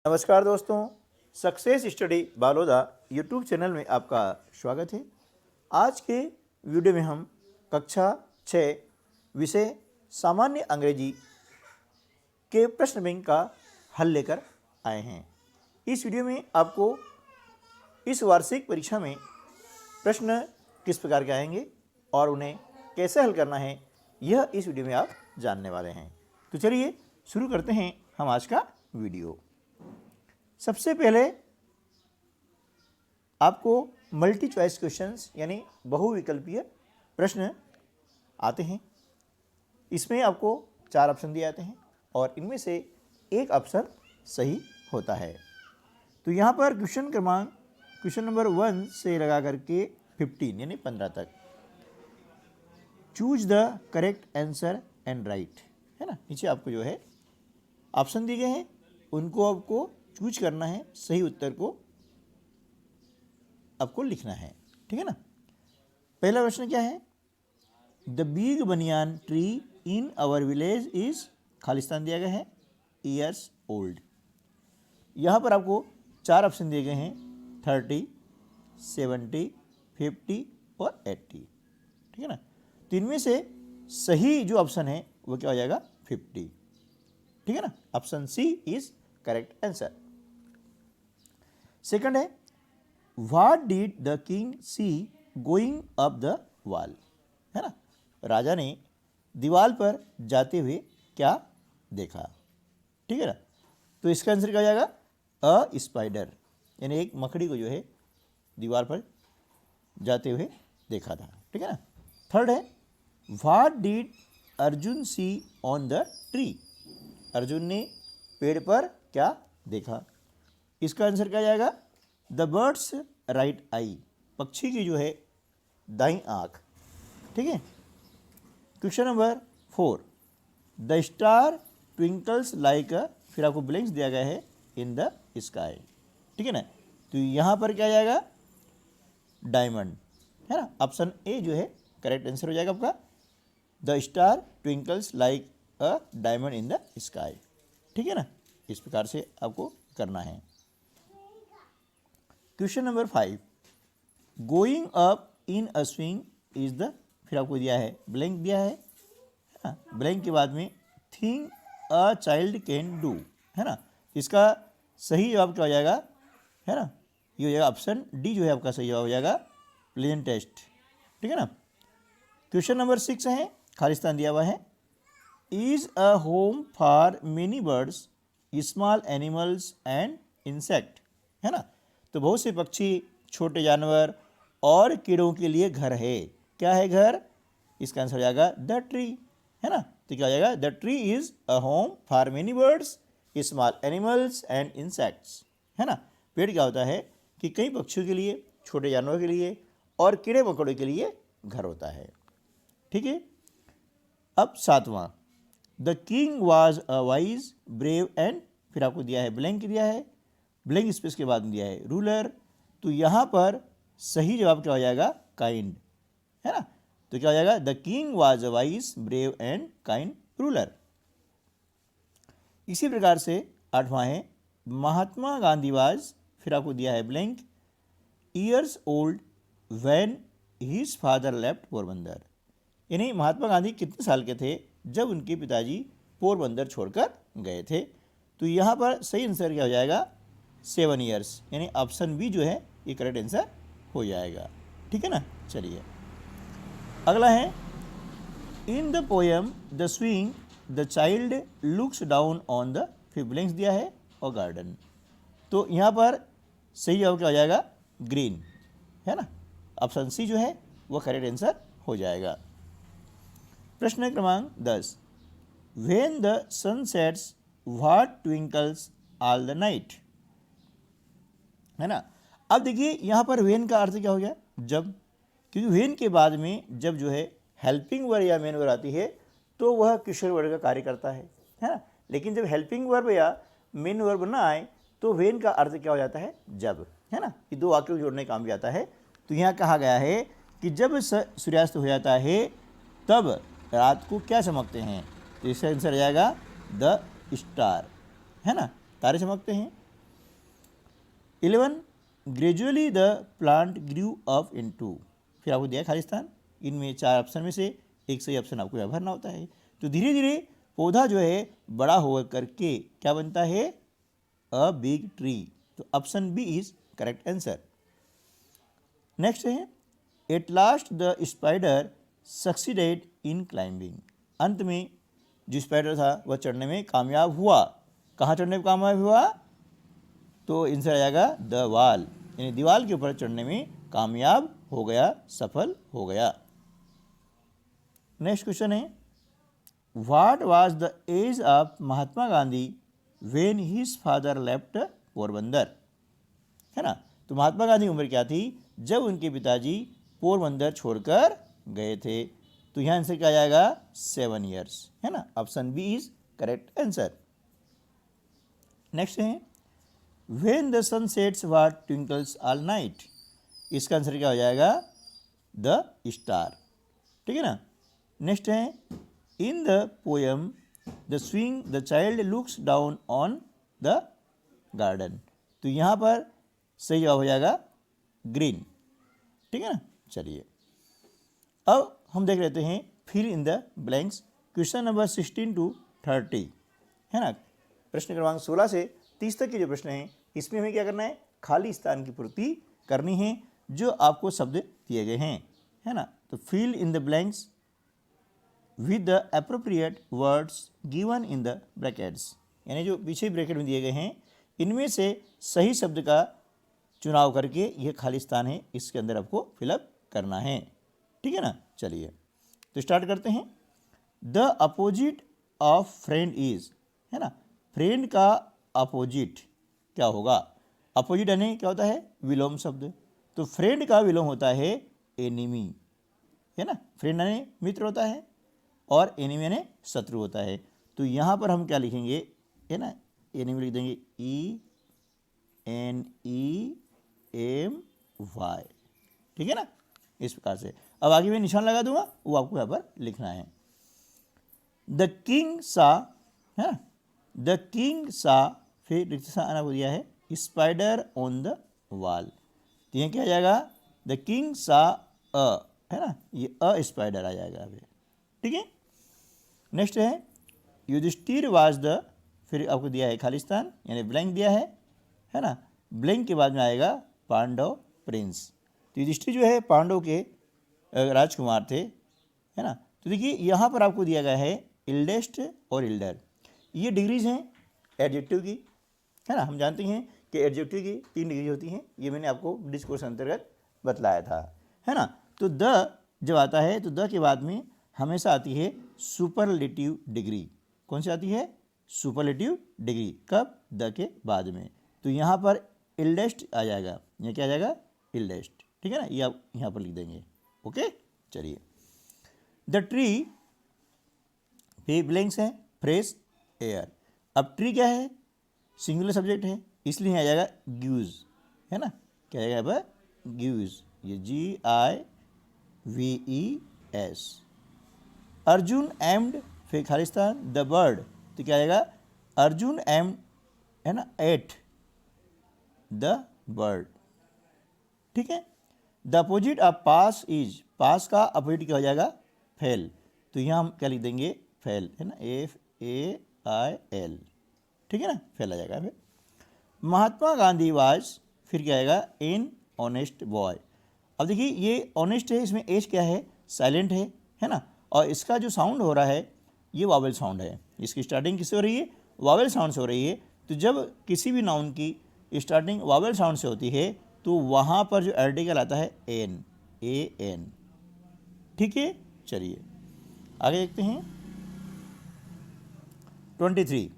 नमस्कार दोस्तों, success study Baloda YouTube channel में आपका स्वागत है। आज के वीडियो में हम कक्षा 6 विषय सामान्य अंग्रेजी के प्रश्न बैंक का हल लेकर आए हैं। इस वीडियो में आपको इस वार्षिक परीक्षा में प्रश्न किस प्रकार के आएंगे और उन्हें कैसे हल करना है, यह इस वीडियो में आप जानने वाले हैं। तो चलिए शुरू करते हैं हम आज का वीडियो। सबसे पहले आपको मल्टी चॉइस क्वेश्चंस यानी बहुविकल्पीय प्रश्न आते हैं। इसमें आपको 4 ऑप्शन दिए जाते हैं और इनमें से एक ऑप्शन सही होता है। तो यहाँ पर क्वेश्चन नंबर 1 से लगा करके 15 यानी 15 तक choose the correct answer and right है ना। नीचे आपको जो है ऑप्शन दिए गए हैं, उनको आपको चूज करना है, सही उत्तर को आपको लिखना है, ठीक है ना। पहला प्रश्न क्या है? The big banyan tree in our village is, Khalistan दिया गया है, ईयर्स ओल्ड। यहाँ पर आपको 4 ऑप्शन दिए गए हैं, 30, 70, 50 और 80, ठीक है ना। तो इनमें से सही जो ऑप्शन है वो क्या हो जाएगा? 50, ठीक है ना। Option C is correct answer. Second है, what did the king see going up the wall, है ना। राजा ने दीवार पर जाते हुए क्या देखा, ठीक है ना। तो इसका आंसर क्या हो जाएगा? अ स्पाइडर, यानी एक मकड़ी को जो है दीवार पर जाते हुए देखा था, ठीक है ना। थर्ड है, what did Arjun see on the tree, Arjun ने पेड़ पर क्या देखा। इसका आंसर क्या जाएगा? द बर्ड्स राइट आई, पक्षी की जो है दाईं आँख, ठीक है। Question number 4, the star twinkles like a, फिर आपको ब्लैंक्स दिया गया है, इन द स्काई, ठीक है ना। तो यहाँ पर क्या जाएगा? डायमंड, है ना। ऑप्शन ए जो है करेक्ट आंसर हो जाएगा आपका। The star twinkles like a diamond in the sky, ठीक है ना। इस प्रकार से आपको करना है। Question number 5, going up in a swing is the, फिर आपको दिया है ब्लैंक दिया है ना। ब्लैंक के बाद में thing a child can do, है ना। इसका सही जवाब क्या हो जाएगा, है ना। ये हो जाएगा ऑप्शन डी जो है आपका सही जवाब हो जाएगा, प्लेजेंट टेस्ट, ठीक है ना। क्वेश्चन नंबर 6 है, खालिस्तान दिया हुआ है, is a home for many birds small animals and insect, है ना। तो बहुत से पक्षी, छोटे जानवर और कीड़ों के लिए घर है। क्या है घर? इसका आंसर हो जाएगा द ट्री, है ना। तो क्या हो जाएगा? The tree is a home for many birds small animals and insects, है ना। पेड़ क्या होता है कि कई पक्षियों के लिए, छोटे जानवरों के लिए और कीड़े मकोड़ों के लिए घर होता है, ठीक है। अब 7वां, the king was a wise brave and, फिर आपको दिया है ब्लैंक दिया है, ब्लैंक स्पेस के बाद में दिया है रूलर। तो यहाँ पर सही जवाब क्या हो जाएगा? काइंड, है ना। तो क्या हो जाएगा? The king was a wise brave and kind ruler. इसी प्रकार से 8वां है, महात्मा गांधी वाज, फिर आपको दिया है blank, years old when his father left Porbandar, यानी महात्मा गांधी कितने साल के थे जब उनके पिताजी पोरबंदर छोड़कर गए थे। तो यहाँ पर सही आंसर क्या हो जाएगा? 7 ईयर्स, यानी ऑप्शन बी जो है ये करेक्ट आंसर हो जाएगा, ठीक है ना। चलिए अगला है, in the poem the swing the child looks down on the, फिर ब्लैंक्स दिया है और गार्डन। तो यहाँ पर सही जवाब क्या हो जाएगा? ग्रीन, है ना। ऑप्शन सी जो है वो करेक्ट आंसर हो जाएगा। प्रश्न क्रमांक 10, when the sun sets what twinkles all the night, है ना। अब देखिए यहाँ पर व्हेन का अर्थ क्या हो गया? जब, क्योंकि व्हेन के बाद में जब जो है हेल्पिंग वर्ब या मेन वर्ब आती है तो वह किशोर वर्ग का कार्य करता है ना। लेकिन जब हेल्पिंग वर्ब या मेन वर्ब ना आए तो व्हेन का अर्थ क्या हो जाता है? जब, है ना। ये 2 वाक्यों को जोड़ने काम भी आता है। तो यहाँ कहा गया है कि जब सूर्यास्त हो जाता है तब रात को क्या चमकते हैं? तो इसका आंसर आ जाएगा द स्टार, है ना। तारे चमकते हैं। 11 gradually the plant grew up into, फिर आपको दिया है खालिस्तान, इनमें 4 ऑप्शन में से एक सही ऑप्शन आपको यहाँ भरना होता है। तो धीरे धीरे पौधा जो है बड़ा हो करके क्या बनता है, अ बिग ट्री। तो option B is correct answer. Next है at last the spider succeeded in climbing, अंत में जो स्पाइडर था वह चढ़ने में कामयाब हुआ। कहाँ चढ़ने में कामयाब हुआ, तो आंसर आ जाएगा द वॉल, यानी दीवार के ऊपर चढ़ने में कामयाब हो गया, सफल हो गया। नेक्स्ट क्वेश्चन है what was the age of Mahatma Gandhi when his father left Porbandar, है ना। तो महात्मा गांधी की उम्र क्या थी जब उनके पिताजी पोरबंदर छोड़कर गए थे। तो यहाँ आंसर क्या आ जाएगा 7 ईयर्स, है ना। Option B is correct answer. Next है when the sun sets what twinkles all night, इसका आंसर क्या हो जाएगा द स्टार, ठीक है ना। नेक्स्ट है in the poem the swing the child looks down on the garden, तो यहाँ पर सही जवाब हो जाएगा ग्रीन, ठीक है ना। चलिए अब हम देख लेते हैं fill in the blanks, question number 16 to 30, है ना। प्रश्न क्रमांक 16 से 30 तक के जो प्रश्न हैं इसमें हमें क्या करना है, खाली स्थान की पूर्ति करनी है जो आपको शब्द दिए गए हैं, है ना। तो fill in the blanks with the appropriate words given in the brackets, यानी जो पीछे ब्रैकेट में दिए गए हैं इनमें से सही शब्द का चुनाव करके यह खाली स्थान है इसके अंदर आपको फिलअप करना है, ठीक है ना। चलिए तो स्टार्ट करते हैं। The opposite of friend is, है ना। फ्रेंड का अपोजिट क्या होगा, अपोजिट यानी क्या होता है विलोम शब्द, तो फ्रेंड का विलोम होता है एनिमी, है ना। फ्रेंड यानी मित्र होता है और एनिमी यानी शत्रु होता है। तो यहाँ पर हम क्या लिखेंगे, है ना, एनिमी लिख देंगे ENEMY, ठीक है ना, इस प्रकार से। अब आगे मैं निशान लगा दूंगा वो आपको यहाँ पर लिखना है। द किंग सा, है ना, द किंग सा, फिर रिक्त सा आना दिया है स्पाइडर ऑन द वॉल, तो यहाँ क्या आ जाएगा द किंग सा अ, है ना, ये अ स्पाइडर आ जाएगा अभी, ठीक है। नेक्स्ट है युधिष्ठिर वाज द, फिर आपको दिया है खालिस्तान यानी ब्लैंक दिया है ना। ब्लैंक के बाद में आएगा पांडव प्रिंस, तो युधिष्ठिर जो है पांडव के राजकुमार थे, है ना। तो देखिए यहाँ पर आपको दिया गया है इल्डेस्ट और इल्डर, ये डिग्रीज हैं एडजेक्टिव की, है ना। हम जानते हैं कि एडजेक्टिव की 3 डिग्री होती हैं, ये मैंने आपको डिस्कोर्स अंतर्गत बतलाया था, है ना। तो द जब आता है तो द के बाद में हमेशा आती है सुपरलेटिव डिग्री, कौन सी आती है सुपरलेटिव डिग्री, कब द के बाद में। तो यहाँ पर इल्डेस्ट आ जाएगा, यहाँ क्या आ जाएगा इल्डेस्ट, ठीक है ना, ये आप यहाँ पर लिख देंगे, ओके। चलिए द ट्री पे ब्लैंक्स है फ्रेश एयर, अब ट्री क्या है सिंगुलर सब्जेक्ट है इसलिए आ जाएगा ग्यूज, है ना, क्या आएगा यहाँ पर ग्यूज, ये GIVES। अर्जुन एम्ड फिर खालिस्तान द बर्ड, तो क्या आएगा अर्जुन एम्ड, है ना, एट द बर्ड, ठीक है। The opposite of pass is, pass का अपोजिट क्या हो जाएगा फेल, तो यहाँ हम क्या लिख देंगे फेल, है ना, FAIL, ठीक है ना, फेल आ जाएगा। फिर महात्मा गांधी वाज, फिर क्या आएगा इन ऑनेस्ट बॉय। अब देखिए ये ऑनेस्ट है, इसमें एज क्या है साइलेंट है ना, और इसका जो साउंड हो रहा है ये वावेल साउंड है, इसकी स्टार्टिंग किससे हो रही है वावेल साउंड से हो रही है। तो जब किसी भी नाउन की स्टार्टिंग वावेल साउंड से होती है तो वहाँ पर जो आर्टिकल आता है AN, ठीक है। चलिए आगे देखते हैं 23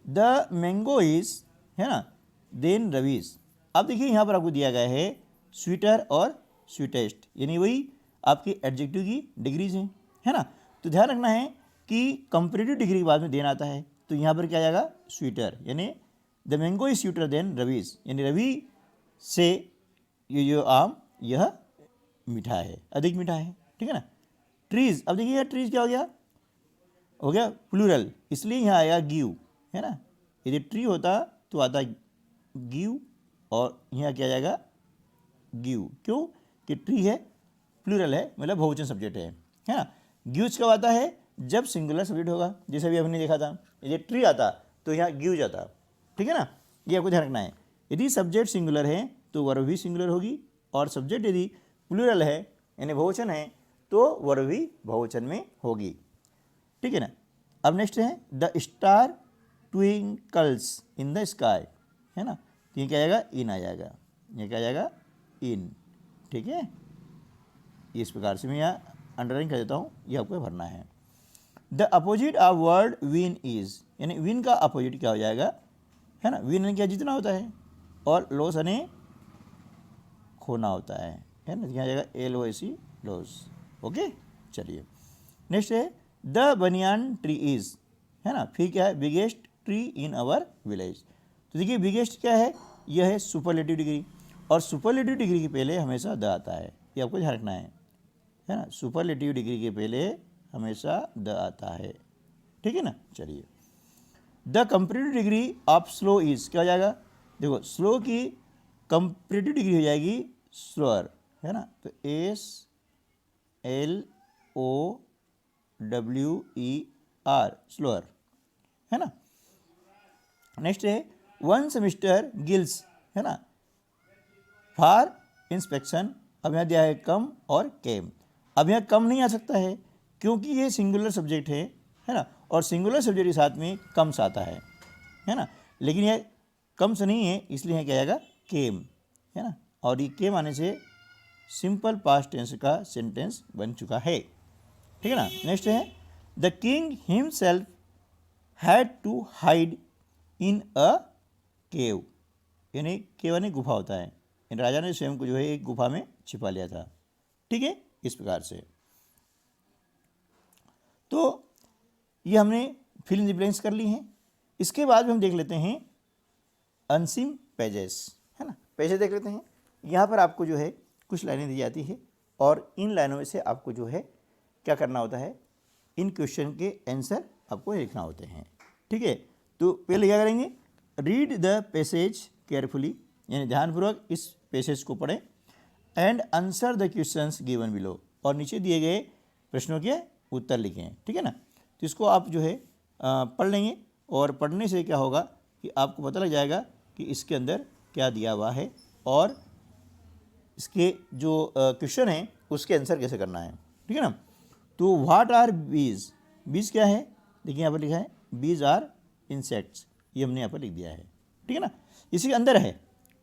द मैंगो इज, है ना, देन रवीज। अब देखिए यहाँ पर आपको दिया गया है स्वीटर और स्वीटेस्ट, यानी वही आपकी एडजेक्टिव की डिग्रीज हैं, है ना। तो ध्यान रखना है कि कंपेरेटिव डिग्री के बाद में देन आता है, तो यहाँ पर क्या आ जाएगा स्वीटर, यानी the mango is sweeter than Ravi's, यानी रवि से ये जो आम यह मीठा है, अधिक मीठा है, ठीक है ना। ट्रीज, अब देखिए ट्रीज क्या हो गया प्लूरल, इसलिए यहाँ आएगा गिव, है ना, यदि ट्री होता तो आता गिव, और यहाँ क्या जाएगा गिव, क्यों कि ट्री है, प्लूरल है, मतलब बहुवचन सब्जेक्ट है ना। गिव्स कब आता है, जब सिंगुलर सब्जेक्ट होगा, जैसे अभी हमने देखा था ये ट्री आता तो यहाँ गिव जाता, ठीक है ना, ये आपको ध्यान रखना है। यदि सब्जेक्ट सिंगुलर है तो वर्ब भी सिंगुलर होगी, और सब्जेक्ट यदि प्लूरल है यानी बहुवचन है तो वर्ब भी बहुवचन में होगी, ठीक है ना। अब नेक्स्ट है the star twinkles in the sky, है ना, तो ये क्या आएगा, इन आ जाएगा, ये क्या जाएगा इन, ठीक है। इस प्रकार से मैं यहाँ अंडरलाइन कर देता हूँ, ये आपको भरना है। The opposite of word win is, यानी विन का अपोजिट क्या हो जाएगा, है ना, विन यानी क्या जीतना होता है, और लॉस यानी खोना होता है ना, यहाँ जाएगा LOS लॉस, ओके। चलिए नेक्स्ट है द बनियान ट्री इज, है ना, फिर क्या है, biggest tree in our village. तो देखिए बिगेस्ट क्या है, यह है सुपरलेटिव डिग्री, और सुपरलेटिव डिग्री के पहले हमेशा द आता है, ये आपको ध्यान रखना है ना, सुपरलेटिव डिग्री के पहले हमेशा द आता है, ठीक है ना। चलिए the comparative degree of slow is क्या हो जाएगा, देखो स्लो की कंपैरेटिव डिग्री हो जाएगी स्लोअर, है ना, तो SLOWER स्लोअर, है ना। नेक्स्ट है वन सेमिस्टर गिल्स, है ना, फॉर इंस्पेक्शन, अब यहाँ दिया है कम और केम। अब यहाँ कम नहीं आ सकता है क्योंकि ये सिंगुलर सब्जेक्ट है ना, और सिंगुलर सब्जेक्ट के साथ में कम्स आता है ना, लेकिन यह कम्स नहीं है इसलिए यहाँ क्या आएगा केम, है ना, और ये केम आने से सिंपल पास्ट टेंस का सेंटेंस बन चुका है, ठीक है ना। नेक्स्ट है the king himself had to hide in a cave, यानी केव यानी गुफा होता है, राजा ने स्वयं को जो है एक गुफा में छिपा लिया था, ठीक है, इस प्रकार से। तो ये हमने फिल इन द ब्लैंक्स कर ली हैं। इसके बाद हम देख लेते हैं अनसीन पेजेस, है ना, पेजेस देख लेते हैं। यहाँ पर आपको जो है कुछ लाइनें दी जाती है और इन लाइनों में से आपको जो है क्या करना होता है, इन क्वेश्चन के आंसर आपको लिखना होते हैं, ठीक है। तो पहले क्या करेंगे, रीड द पैसेज केयरफुली, यानी ध्यानपूर्वक इस पैसेज को पढ़ें, and answer the questions given below, और नीचे दिए गए प्रश्नों के उत्तर लिखें, ठीक है ना। तो इसको आप जो है पढ़ लेंगे, और पढ़ने से क्या होगा कि आपको पता लग जाएगा कि इसके अंदर क्या दिया हुआ है और इसके जो क्वेश्चन हैं उसके आंसर कैसे करना है, ठीक है ना। तो व्हाट आर बीज, बीज क्या है, देखिए यहाँ पर लिखा है बीज आर इंसेक्ट्स, ये हमने यहाँ पर लिख दिया है, ठीक है ना, इसी के अंदर है,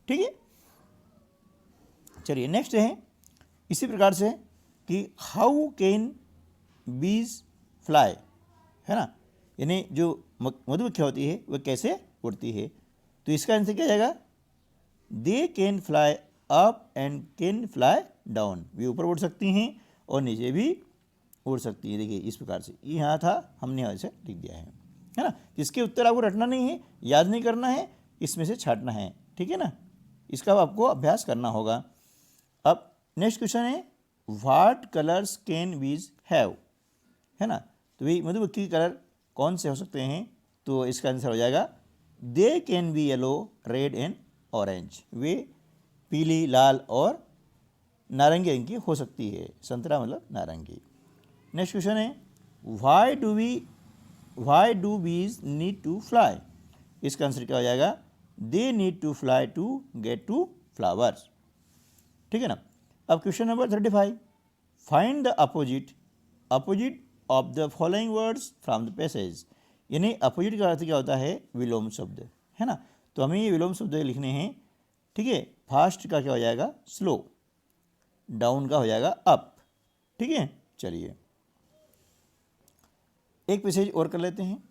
ठीक है। चलिए नेक्स्ट है इसी प्रकार से कि हाउ कैन बीज फ्लाई, है ना, यानी जो मधुमक्खियाँ होती है वह कैसे उड़ती है, तो इसका आंसर क्या जाएगा, they can fly up and can fly down, वे ऊपर उड़ सकती हैं और नीचे भी उड़ सकती है। देखिए इस प्रकार से यहाँ था, हमने यहाँ से लिख दिया है ना। इसके उत्तर आपको रटना नहीं है, याद नहीं करना है, इसमें से छांटना है, ठीक है ना, इसका आपको अभ्यास करना होगा। अब नेक्स्ट क्वेश्चन है व्हाट कलर्स कैन बीज हैव, है ना, तो भाई मधुमक्खी के कलर कौन से हो सकते हैं, तो इसका आंसर हो जाएगा they can be yellow red and orange, वे पीली लाल और नारंगी रंग की हो सकती है, संतरा मतलब नारंगी। नेक्स्ट क्वेश्चन है why do bees need to fly, इसका आंसर क्या हो जाएगा, they need to fly to get to flowers, ठीक है ना। अब question number 35, find the opposite of the following words from the passage, यानी अपोजिट का अर्थ क्या होता है, विलोम शब्द, है ना, तो हमें ये विलोम शब्द लिखने हैं, ठीक है। फास्ट का क्या हो जाएगा स्लो, डाउन का हो जाएगा अप, ठीक है। चलिए एक पैसेज और कर लेते हैं,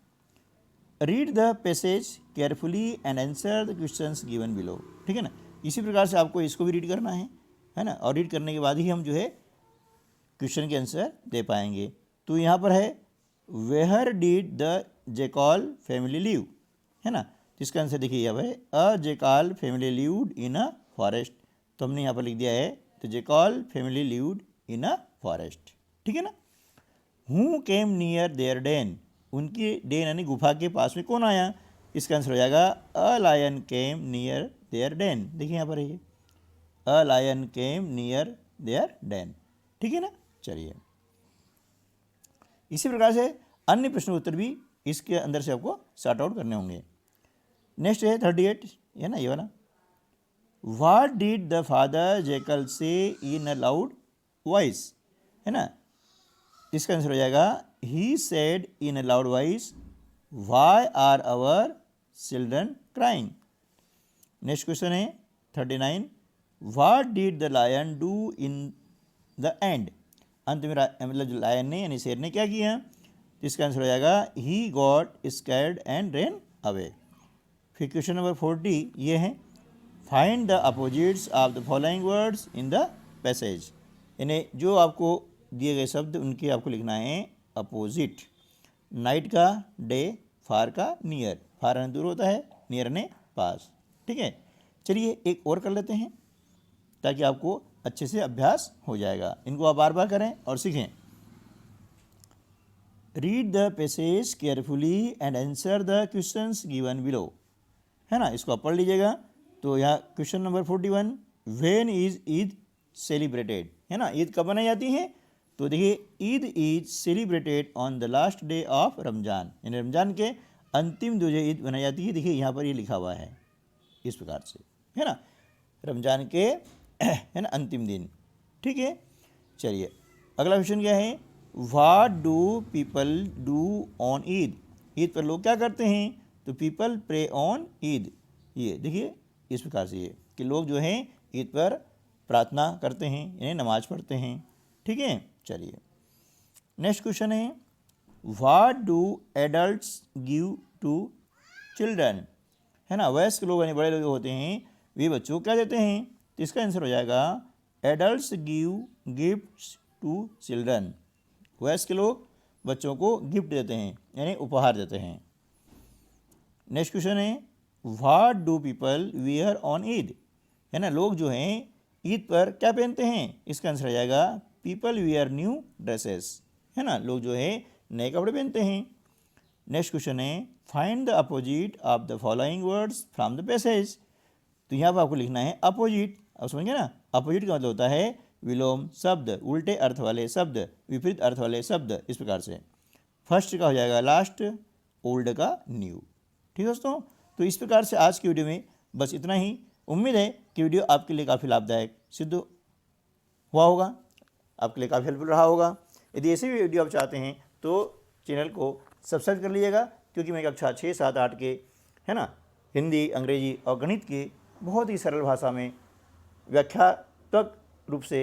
read the passage carefully and answer the questions given below, ठीक है ना। इसी प्रकार से आपको इसको भी रीड करना है ना, और रीड करने के बाद ही हम जो है क्वेश्चन के आंसर दे पाएंगे। तो यहाँ पर है where did the jackal family live, है ना, तो इसका आंसर देखिए यहाँ पर a jackal family lived in a forest, तो हमने यहाँ पर लिख दिया है the jackal family lived in a forest, ठीक है ना। Who came near their den, उनकी डेन यानी गुफा के पास में कौन आया, इसका आंसर हो जाएगा a lion came near their den. देखिए यहाँ पर है ये, a lion came near their den. ठीक है ना। चलिए, इसी प्रकार से अन्य प्रश्न उत्तर भी इसके अंदर से आपको सॉर्ट आउट करने होंगे। नेक्स्ट है 38, है ना ये वाला। What did the father jackal से इन अ लाउड वॉइस, है ना। इसका आंसर हो जाएगा he said in a loud voice why are our children crying. Next question है 39, what did the lion do in the end. अंत में मतलब जो लायन ने यानी शेर ने क्या किया, तो इसका आंसर हो जाएगा he got scared and rain away. फिर क्वेश्चन नंबर 40 ये है, find the opposites of the following words in the passage. यानी जो आपको दिए गए शब्द उनके आपको लिखना है अपोजिट। नाइट का डे, फार का नियर, फार ने दूर होता है, नियर ने पास। ठीक है। चलिए एक और कर लेते हैं ताकि आपको अच्छे से अभ्यास हो जाएगा। इनको आप बार बार करें और सीखें। Read the passage carefully and answer the questions given below, है ना। इसको आप पढ़ लीजिएगा। तो यहाँ question number 41, when is Eid celebrated, है ना। ईद कब मनाई जाती है, तो देखिए Eid is celebrated on the last day of Ramzan, यानी रमजान के अंतिम दिन ईद मनाई जाती है। देखिए यहाँ पर ये लिखा हुआ है इस प्रकार से, है ना, रमजान के है ना अंतिम दिन। ठीक है। चलिए अगला क्वेश्चन क्या है, what do people do on Eid. Eid पर लोग क्या करते हैं, तो पीपल प्रे ऑन ईद। ये देखिए इस प्रकार से ये कि लोग जो हैं ईद पर प्रार्थना करते हैं, यानी नमाज पढ़ते हैं। ठीक है। चलिए नेक्स्ट क्वेश्चन है, what do adults give to children, है ना। वयस्क लोग यानी बड़े लोग होते हैं वे बच्चों को क्या देते हैं, तो इसका आंसर हो जाएगा adults give gifts to children. वयस्क लोग बच्चों को गिफ्ट देते हैं यानी उपहार देते हैं। नेक्स्ट क्वेश्चन है, what do people wear on Eid, है ना। लोग जो हैं ईद पर क्या पहनते हैं, इसका आंसर हो जाएगा पीपल वियर न्यू ड्रेसेस, है ना। लोग जो है नए कपड़े पहनते हैं। नेक्स्ट क्वेश्चन है, find the opposite of the following words from the passage. तो यहाँ पर आपको लिखना है अपोजिट। अब समझ गए ना, अपोजिट का मतलब होता है विलोम शब्द, उल्टे अर्थ वाले शब्द, विपरीत अर्थ वाले शब्द। इस प्रकार से फर्स्ट का हो जाएगा लास्ट, ओल्ड का न्यू। ठीक है दोस्तों। तो इस प्रकार से आज की वीडियो में बस इतना ही। उम्मीद है कि वीडियो आपके लिए काफ़ी लाभदायक सिद्ध हुआ होगा, आपके लिए काफ़ी हेल्पफुल रहा होगा। यदि ऐसे भी वीडियो आप चाहते हैं तो चैनल को सब्सक्राइब कर लीजिएगा, क्योंकि मैं कक्षा 6, 7, 8 के, है ना, हिंदी, अंग्रेजी और गणित के बहुत ही सरल भाषा में व्याख्यात्मक रूप से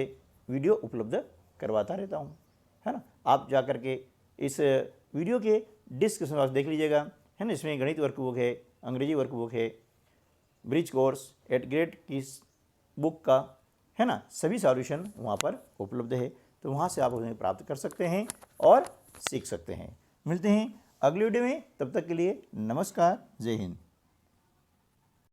वीडियो उपलब्ध करवाता रहता हूँ, है ना। आप जा कर के इस वीडियो के डिस्क्रिप्शन बॉक्स देख लीजिएगा, है ना। इसमें गणित वर्कबुक है, अंग्रेजी वर्कबुक है, ब्रिज कोर्स एट ग्रेड की बुक का, है ना, सभी सॉल्यूशन वहाँ पर उपलब्ध है। तो वहाँ से आप उन्हें प्राप्त कर सकते हैं और सीख सकते हैं। मिलते हैं अगली वीडियो में, तब तक के लिए नमस्कार, जय हिंद।